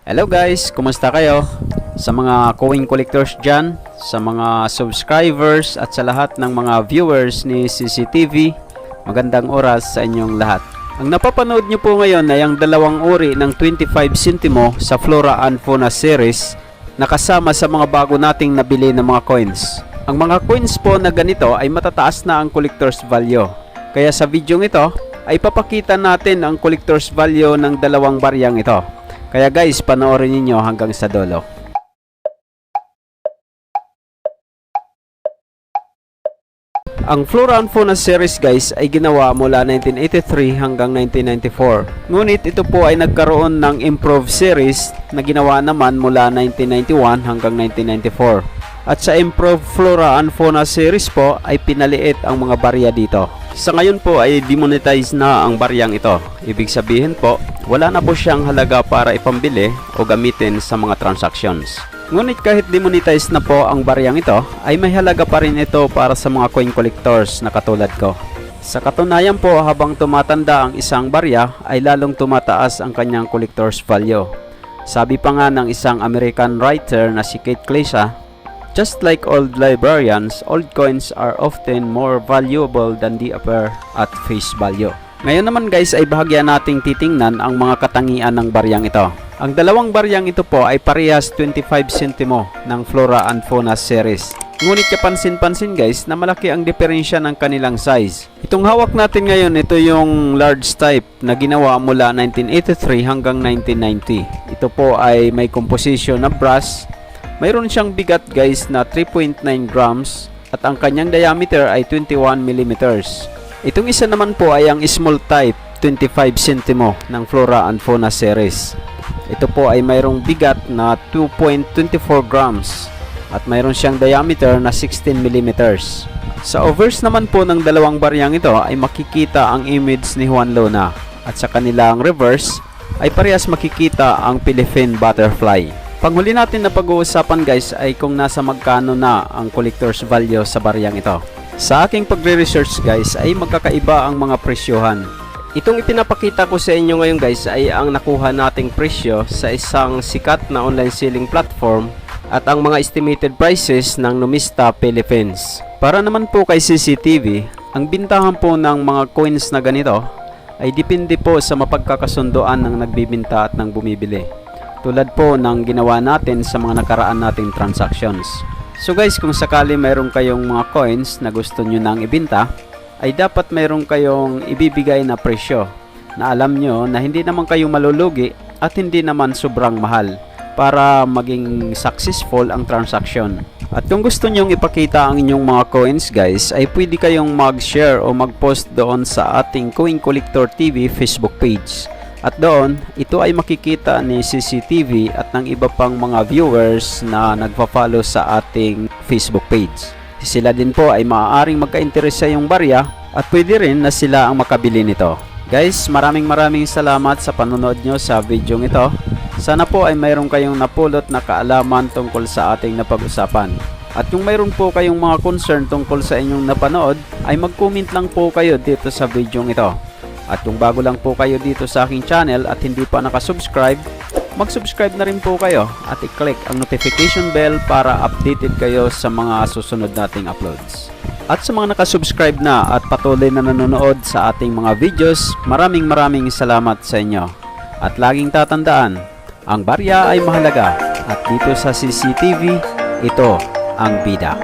Hello guys, kumusta kayo? Sa mga coin collectors dyan, sa mga subscribers at sa lahat ng mga viewers ni CCTV, magandang oras sa inyong lahat. Ang napapanood nyo po ngayon ay ang dalawang uri ng 25 centimo sa Flora and Fauna series na kasama sa mga bago nating nabili ng mga coins. Ang mga coins po na ganito ay matataas na ang collector's value. Kaya sa video ito ay papakita natin ang collector's value ng dalawang baryang ito. Kaya guys, panoorin niyo hanggang sa dulo. Ang Flora and Fauna series guys ay ginawa mula 1983 hanggang 1994. Ngunit ito po ay nagkaroon ng improved series na ginawa naman mula 1991 hanggang 1994. At sa improved Flora and Fauna series po ay pinaliit ang mga barya dito. Sa ngayon po ay demonetize na ang baryang ito. Ibig sabihin po, wala na po siyang halaga para ipambili o gamitin sa mga transactions. Ngunit kahit demonetize na po ang baryang ito, ay may halaga pa rin ito para sa mga coin collectors na katulad ko. Sa katunayan po, habang tumatanda ang isang barya, ay lalong tumataas ang kanyang collector's value. Sabi pa nga ng isang American writer na si Kate Klesa, "Just like old librarians, old coins are often more valuable than they appear at face value." Ngayon naman guys ay bahagya nating titingnan ang mga katangian ng baryang ito. Ang dalawang baryang ito po ay parehas 25 centimo ng Flora and Fauna series. Ngunit kapansin-pansin guys na malaki ang diferensya ng kanilang size. Itong hawak natin ngayon, ito yung large type na ginawa mula 1983 hanggang 1990. Ito po ay may composition na brass. Mayroon siyang bigat guys na 3.9 grams at ang kanyang diameter ay 21 millimeters. Itong isa naman po ay ang small type 25 centimo ng Flora and Fauna series. Ito po ay mayroong bigat na 2.24 grams at mayroon siyang diameter na 16 millimeters. Sa obverse naman po ng dalawang baryang ito ay makikita ang image ni Juan Luna at sa kanilang reverse ay parehas makikita ang Philippine butterfly. Panghuli natin na pag-uusapan guys ay kung nasa magkano na ang collector's value sa baryang ito. Sa aking pagre-research guys ay magkakaiba ang mga presyohan. Itong ipinapakita ko sa inyo ngayon guys ay ang nakuha nating presyo sa isang sikat na online selling platform at ang mga estimated prices ng Numista Philippines. Para naman po kay CCTV, ang bintahan po ng mga coins na ganito ay depende po sa mapagkakasundoan ng nagbibinta at ng bumibili. Tulad po ng ginawa natin sa mga nakaraan nating transactions. So guys, kung sakali mayroon kayong mga coins na gusto nyo nang ibenta, ay dapat mayroon kayong ibibigay na presyo na alam nyo na hindi naman kayo malulugi at hindi naman sobrang mahal para maging successful ang transaction. At kung gusto nyong ipakita ang inyong mga coins guys, ay pwede kayong mag-share o mag-post doon sa ating Coin Collector TV Facebook page. At doon, ito ay makikita ni CCTV at ng iba pang mga viewers na nagpa-follow sa ating Facebook page. Sila din po ay maaaring magka-interest sa iyong barya at pwede rin na sila ang makabili nito. Guys, maraming salamat sa panonood nyo sa video ito. Sana po ay mayroon kayong napulot na kaalaman tungkol sa ating napag-usapan. At kung mayroon po kayong mga concern tungkol sa inyong napanood, ay mag-comment lang po kayo dito sa video ito. At kung bago lang po kayo dito sa aking channel at hindi pa nakasubscribe, mag-subscribe na rin po kayo at i-click ang notification bell para updated kayo sa mga susunod nating uploads. At sa mga nakasubscribe na at patuloy na nanonood sa ating mga videos, maraming salamat sa inyo. At laging tatandaan, ang barya ay mahalaga at dito sa CCTV, ito ang bida.